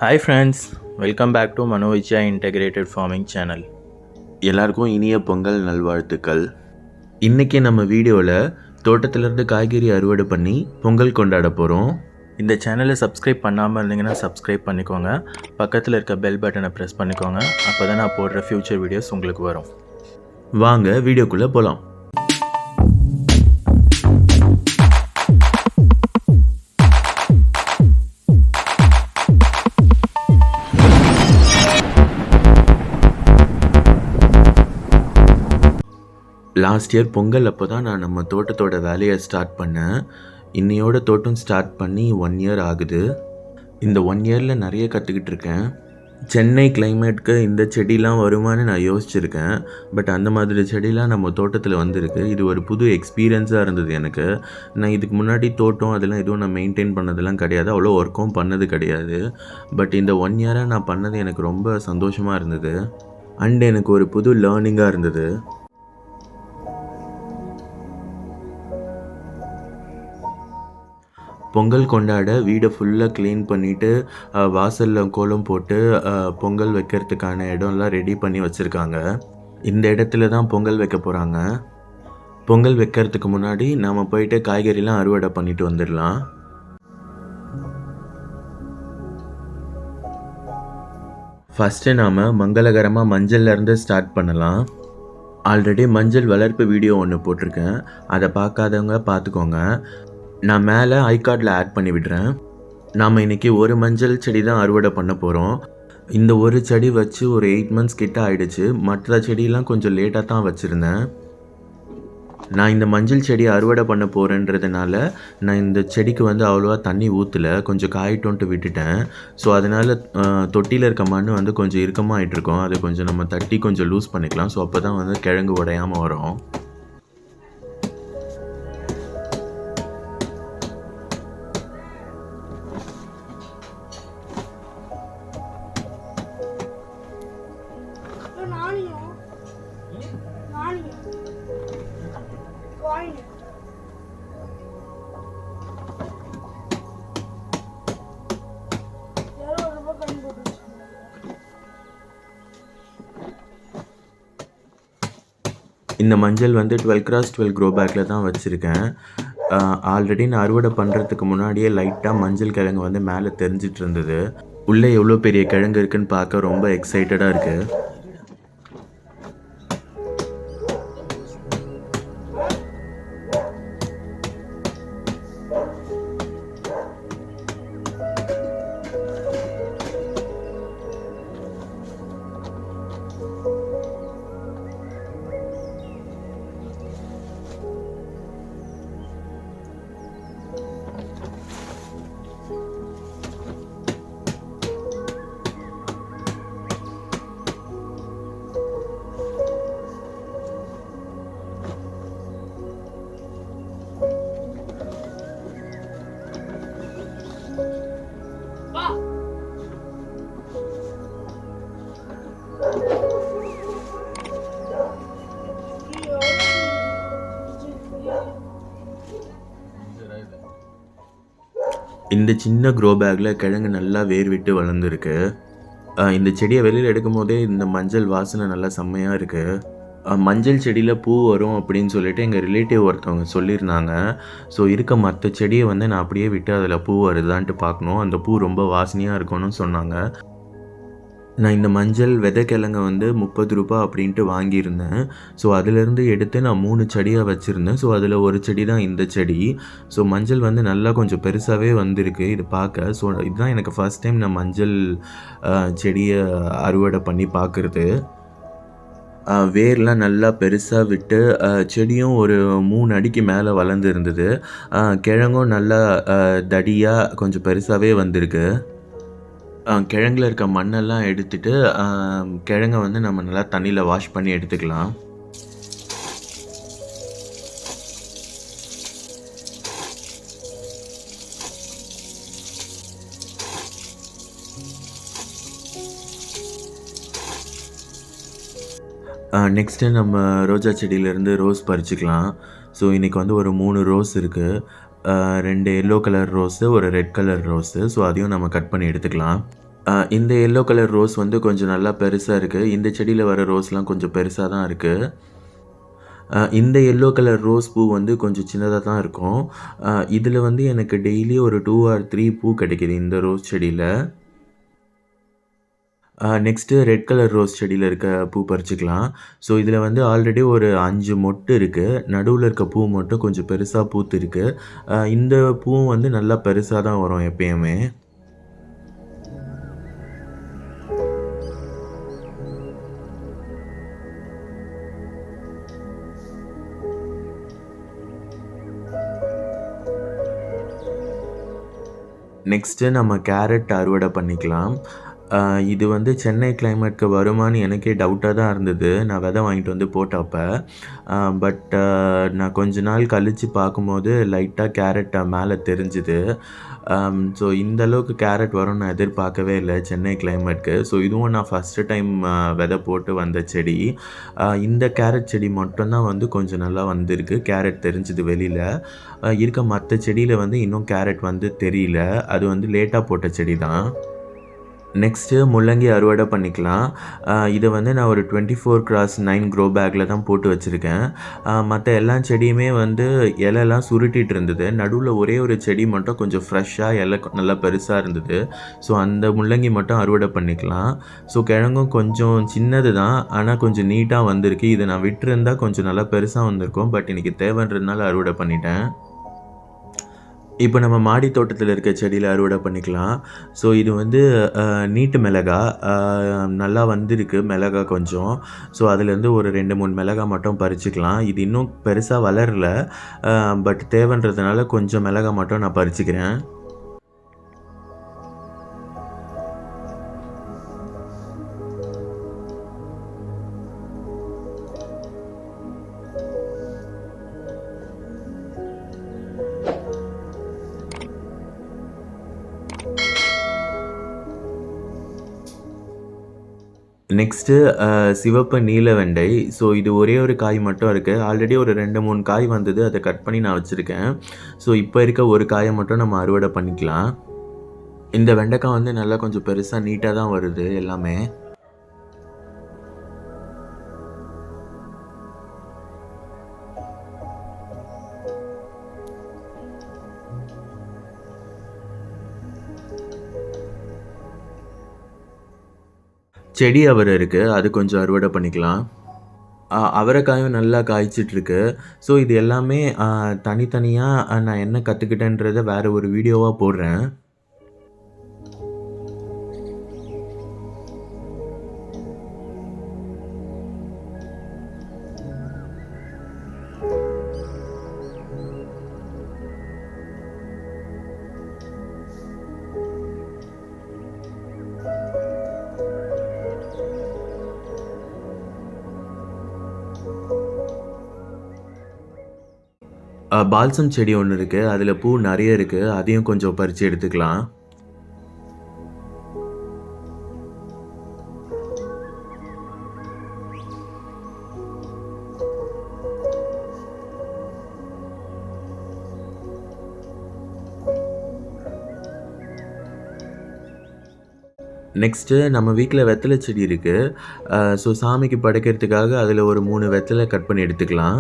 Hi friends, welcome back to Manovichya Integrated Farming Channel. எல்லாருக்கும் இனிய பொங்கல் நல்வாழ்த்துக்கள். இன்றைக்கி நம்ம வீடியோவில் தோட்டத்திலேருந்து காய்கறி அறுவடை பண்ணி பொங்கல் கொண்டாட போகிறோம். இந்த சேனலை சப்ஸ்கிரைப் பண்ணாமல் இருந்தீங்கன்னா சப்ஸ்கிரைப் பண்ணிக்கோங்க. பக்கத்தில் இருக்க பெல் பட்டனை ப்ரெஸ் பண்ணிக்கோங்க. அப்போ தான் நான் போடுற ஃப்யூச்சர் வீடியோஸ் உங்களுக்கு வரும். வாங்க வீடியோக்குள்ளே போகலாம். லாஸ்ட் இயர் பொங்கல் அப்போ தான் நான் நம்ம தோட்டத்தோட வேலையை ஸ்டார்ட் பண்ணேன். இன்னையோட தோட்டம் ஸ்டார்ட் பண்ணி 1 இயர் ஆகுது. இந்த 1 இயரில் நிறைய கற்றுக்கிட்டு இருக்கேன். சென்னை கிளைமேட்டுக்கு இந்த செடிலாம் வருமானு நான் யோசிச்சுருக்கேன். பட் அந்த மாதிரி செடிலாம் நம்ம தோட்டத்தில் வந்திருக்கு. இது ஒரு புது எக்ஸ்பீரியன்ஸாக இருந்தது எனக்கு. நான் இதுக்கு முன்னாடி தோட்டம் அதெல்லாம் எதுவும் நான் மெயின்டைன் பண்ணதெல்லாம் கிடையாது, அவ்வளோ ஒர்க்கும் பண்ணது கிடையாது. பட் இந்த 1 இயராக நான் பண்ணது எனக்கு ரொம்ப சந்தோஷமாக இருந்தது. அண்ட் எனக்கு ஒரு புது லேர்னிங்காக இருந்தது. பொங்கல் கொண்டாட வீடை ஃபுல்லாக க்ளீன் பண்ணிவிட்டு வாசலில் கோலம் போட்டு பொங்கல் வைக்கிறதுக்கான இடம்லாம் ரெடி பண்ணி வச்சுருக்காங்க. இந்த இடத்துல தான் பொங்கல் வைக்க போகிறாங்க. பொங்கல் வைக்கிறதுக்கு முன்னாடி நாம் போயிட்டு காய்கறிலாம் அறுவடை பண்ணிட்டு வந்துடலாம். ஃபஸ்ட்டு நாம் மங்களகரமாக மஞ்சள்லேருந்து ஸ்டார்ட் பண்ணலாம். ஆல்ரெடி மஞ்சள் வளர்ப்பு வீடியோ ஒன்று போட்டிருக்கேன், அதை பார்க்காதவங்க பார்த்துக்கோங்க. நான் மேலே ஐகார்டில் ஆட் பண்ணி விடுறேன். நாம் இன்றைக்கி ஒரு மஞ்சள் செடி தான் அறுவடை பண்ண போகிறோம். இந்த ஒரு செடி வச்சு ஒரு 8 மந்த்ஸ் கிட்ட ஆகிடுச்சு. மற்ற செடியெலாம் கொஞ்சம் லேட்டாக தான் வச்சுருந்தேன். நான் இந்த மஞ்சள் செடியை அறுவடை பண்ண போகிறேன்றதுனால நான் இந்த செடிக்கு அவ்வளோவா தண்ணி ஊற்றலை, கொஞ்சம் காயிட்டோன்ட்டு விட்டுட்டேன். ஸோ அதனால் தொட்டியில் இருக்க மண் கொஞ்சம் இறுக்கமாக ஆகிட்ருக்கோம். அதை கொஞ்சம் நம்ம தட்டி கொஞ்சம் லூஸ் பண்ணிக்கலாம். ஸோ அப்போ தான் கிழங்கு உடையாமல் வரும். இந்த மஞ்சள் 12x12 க்ரோ பேக்கில் தான் வச்சுருக்கேன். ஆல்ரெடி நான் அறுவடை பண்ணுறதுக்கு முன்னாடியே லைட்டாக மஞ்சள் கிழங்கு மேலே தெரிஞ்சிட்டு இருந்தது. உள்ளே எவ்வளோ பெரிய கிழங்கு இருக்குதுன்னு பார்க்க ரொம்ப எக்ஸைட்டடாக இருக்குது. இந்த சின்ன க்ரோ பேக்கில் கிழங்கு நல்லா வேர் விட்டு வளர்ந்துருக்கு. இந்த செடியை வெளியில் எடுக்கும் போதே இந்த மஞ்சள் வாசனை நல்லா செம்மையாக இருக்குது. மஞ்சள் செடியில் பூ வரும் அப்படின்னு சொல்லிட்டு எங்கள் ரிலேட்டிவ் ஒருத்தவங்க சொல்லியிருந்தாங்க. ஸோ இருக்க மற்ற செடியை நான் அப்படியே விட்டு அதில் பூ வருதான்ட்டு பார்க்கணும். அந்த பூ ரொம்ப வாசனையாக இருக்கணும்னு சொன்னாங்க. நான் இந்த மஞ்சள் விதைக்கிழங்க 30 ரூபா அப்படின்ட்டு வாங்கியிருந்தேன். ஸோ அதிலேருந்து எடுத்து நான் 3 செடியாக வச்சுருந்தேன். ஸோ அதில் ஒரு செடி தான் இந்த செடி. ஸோ மஞ்சள் நல்லா கொஞ்சம் பெருசாகவே வந்திருக்கு இது பார்க்க. ஸோ இதுதான் எனக்கு ஃபஸ்ட் டைம் நான் மஞ்சள் செடியை அறுவடை பண்ணி பார்க்குறது. வேர்லாம் நல்லா பெருசாக விட்டு செடியும் ஒரு 3 அடிக்கு மேலே வளர்ந்து இருந்தது. கிழங்கும் நல்லா தடியாக கொஞ்சம் பெருசாகவே வந்திருக்கு. கிழங்குல இருக்க மண்ணெல்லாம் எடுத்துட்டு கிழங்கை நம்ம நல்லா தண்ணியில் வாஷ் பண்ணி எடுத்துக்கலாம். நெக்ஸ்ட்டு நம்ம ரோஜா செடியிலேருந்து ரோஸ் பறிச்சுக்கலாம். ஸோ இன்றைக்கி ஒரு 3 ரோஸ் இருக்குது. 2 எல்லோ கலர் ரோஸு, ஒரு ரெட் கலர் ரோஸு. ஸோ அதையும் நம்ம கட் பண்ணி எடுத்துக்கலாம். இந்த எல்லோ கலர் ரோஸ் வந்து கொஞ்சம் நல்லா பெருசாக இருக்குது. இந்த செடியில் வர ரோஸ்லாம் கொஞ்சம் பெருசாக தான் இருக்குது. இந்த எல்லோ கலர் ரோஸ் பூ வந்து கொஞ்சம் சின்னதாக தான் இருக்கும். இதில் வந்து எனக்கு டெய்லி ஒரு 2 ஆர் 3 பூ கிடைக்குது இந்த ரோஸ் செடியில். நெக்ஸ்ட்டு ரெட் கலர் ரோஸ் செடியில் இருக்க பூ பறிச்சுக்கலாம். ஸோ இதில் வந்து ஆல்ரெடி ஒரு 5 மொட்டு இருக்குது. நடுவில் இருக்க பூ மட்டும் கொஞ்சம் பெருசாக பூத்திருக்கு. இந்த பூவும் வந்து நல்லா பெருசாக தான் வரும் எப்பயுமே. நெக்ஸ்ட்டு நம்ம கேரட் அறுவடை பண்ணிக்கலாம். இது வந்து சென்னை கிளைமேட்க்கு வருமான்னு எனக்கே டவுட்டாக தான் இருந்தது. நான் விதை வாங்கிட்டு வந்து போட்டப்ப. பட் நான் கொஞ்ச நாள் கழித்து பார்க்கும்போது லைட்டாக கேரட் மேலே தெரிஞ்சுது. ஸோ இந்த அளவுக்கு கேரட் வரும்னு நான் எதிர்பார்க்கவே இல்லை சென்னை கிளைமேட்க்கு. ஸோ இதுவும் நான் ஃபஸ்ட்டு டைம் விதை போட்டு வந்த செடி. இந்த கேரட் செடி மட்டும் தான் வந்து கொஞ்சம் நல்லா வந்திருக்கு. கேரட் தெரிஞ்சுது வெளியில். இருக்க மற்ற செடியில் வந்து இன்னும் கேரட் வந்து தெரியல. அது வந்து லேட்டாக போட்ட செடி தான். நெக்ஸ்ட்டு முள்ளங்கி அறுவடை பண்ணிக்கலாம். இதை வந்து நான் ஒரு 24x9 க்ரோ பேக்கில் தான் போட்டு வச்சுருக்கேன். மற்ற எல்லா செடியுமே வந்து இலைலாம் சுருட்டிகிட்டு இருந்தது. நடுவில் ஒரே ஒரு செடி மட்டும் கொஞ்சம் ஃப்ரெஷ்ஷாக இலை நல்லா பெருசாக இருந்தது. ஸோ அந்த முள்ளங்கி மட்டும் அறுவடை பண்ணிக்கலாம். ஸோ கிழங்கும் கொஞ்சம் சின்னது தான், ஆனால் கொஞ்சம் நீட்டாக வந்திருக்கு. இதை நான் விட்டுருந்தா கொஞ்சம் நல்லா பெருசாக வந்திருக்கும். பட் இன்றைக்கி தேவைன்றதுனால அறுவடை பண்ணிட்டேன். இப்போ நம்ம மாடி தோட்டத்தில் இருக்க செடியில் அறுவடை பண்ணிக்கலாம். ஸோ இது வந்து நீட்டு மிளகா. நல்லா வந்திருக்கு மிளகா கொஞ்சம். ஸோ அதுலேருந்து ஒரு 2, 3 மிளகா மட்டும் பறிச்சுக்கலாம். இது இன்னும் பெருசாக வளரல. பட் தேவைன்றதுனால கொஞ்சம் மிளகா மட்டும் நான் பறிச்சுக்கிறேன். நெக்ஸ்ட்டு சிவப்பு நீல வெண்டை. ஸோ இது ஒரே ஒரு காய் மட்டும் இருக்குது. ஆல்ரெடி ஒரு 2, 3 காய் வந்தது. அதை கட் பண்ணி நான் வச்சுருக்கேன். ஸோ இப்போ இருக்க ஒரு காயை மட்டும் நம்ம அறுவடை பண்ணிக்கலாம். இந்த வெண்டைக்காய் வந்து நல்லா கொஞ்சம் பெருசாக நீட்டாக தான் வருது எல்லாமே. செடி அவரை இருக்குது. அது கொஞ்சம் அறுவடை பண்ணிக்கலாம். அவரைக்காயும் நல்லா காய்ச்சிட்ருக்கு. ஸோ இது எல்லாமே தனித்தனியாக நான் என்ன கற்றுக்கிட்டேன்றத வேறு ஒரு வீடியோவாக போடுறேன். பால்சம் செடி ஒன்று இருக்குது. அதில் பூ நிறைய இருக்குது. அதையும் கொஞ்சம் பறித்து எடுத்துக்கலாம். நெக்ஸ்ட்டு நம்ம வீட்டில் வெத்தலை செடி இருக்குது. ஸோ சாமிக்கு படைக்கிறதுக்காக அதில் ஒரு 3 வெத்தலை கட் பண்ணி எடுத்துக்கலாம்.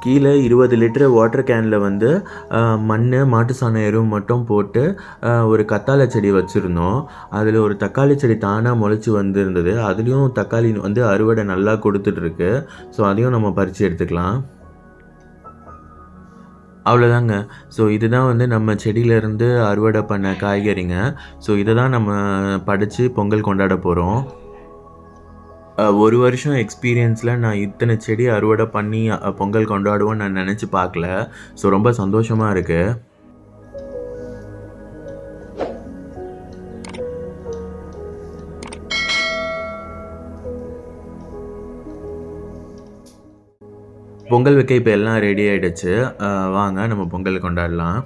கீழே 20 லிட்டர் வாட்டர் கேனில் வந்து மண், மாட்டு சாணம் எருவு மட்டும் போட்டு ஒரு கத்தாழை செடி வச்சுருந்தோம். அதில் ஒரு தக்காளி செடி தானாக முளைச்சி வந்திருந்தது. அதுலேயும் தக்காளி வந்து அறுவடை நல்லா கொடுத்துட்ருக்கு. ஸோ அதையும் நம்ம பறித்து எடுத்துக்கலாம். அவ்வளோதாங்க. ஸோ இதுதான் வந்து நம்ம செடியிலேருந்து அறுவடை பண்ண காய்கறிங்க. ஸோ இதை தான் நம்ம படைச்சு பொங்கல் கொண்டாட போகிறோம். ஒரு வருஷம் எக்ஸ்பீரியன்ஸில் நான் இத்தனை செடி அறுவடை பண்ணி பொங்கல் கொண்டாடுவோன்னு நான் நினச்சி பார்க்கல. ஸோ ரொம்ப சந்தோஷமாக இருக்குது. பொங்கல் வைக்க இப்போ எல்லாம் ரெடி ஆகிடுச்சு. வாங்க நம்ம பொங்கல் கொண்டாடலாம்.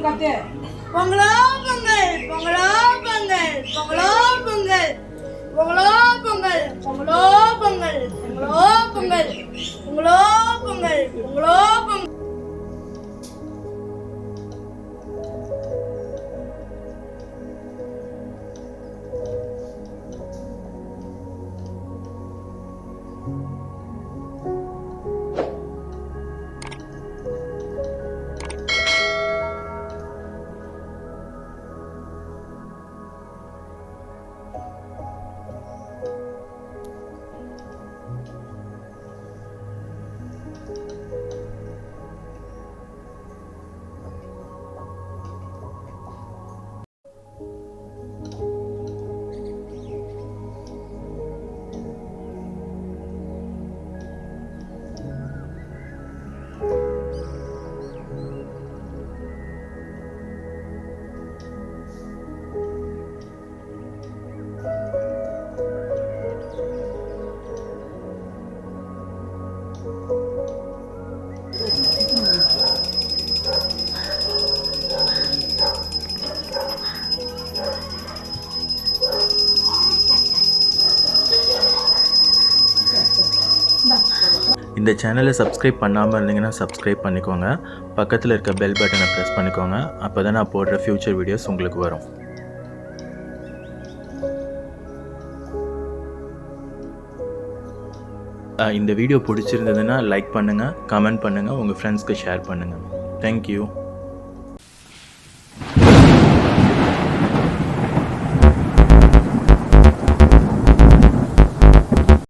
Pongal, Pongal, Pongal, Pongal, Pongal, Pongal, Pongal, Pongal, Pongal, Pongal, Pongal, Pongal, Pongal, Pongal. இந்த சேனலை சப்ஸ்கிரைப் பண்ணாமல் இருந்தீங்கன்னா சப்ஸ்கிரைப் பண்ணிக்கோங்க. பக்கத்தில் இருக்க பெல் பட்டனை ப்ரெஸ் பண்ணிக்கோங்க. அப்போ தான் நான் போடுற ஃப்யூச்சர் வீடியோஸ் உங்களுக்கு வரும். இந்த வீடியோ பிடிச்சிருந்ததுன்னா லைக் பண்ணுங்கள், கமெண்ட் பண்ணுங்கள், உங்கள் ஃப்ரெண்ட்ஸ்க்கு ஷேர் பண்ணுங்கள். தேங்க்யூ.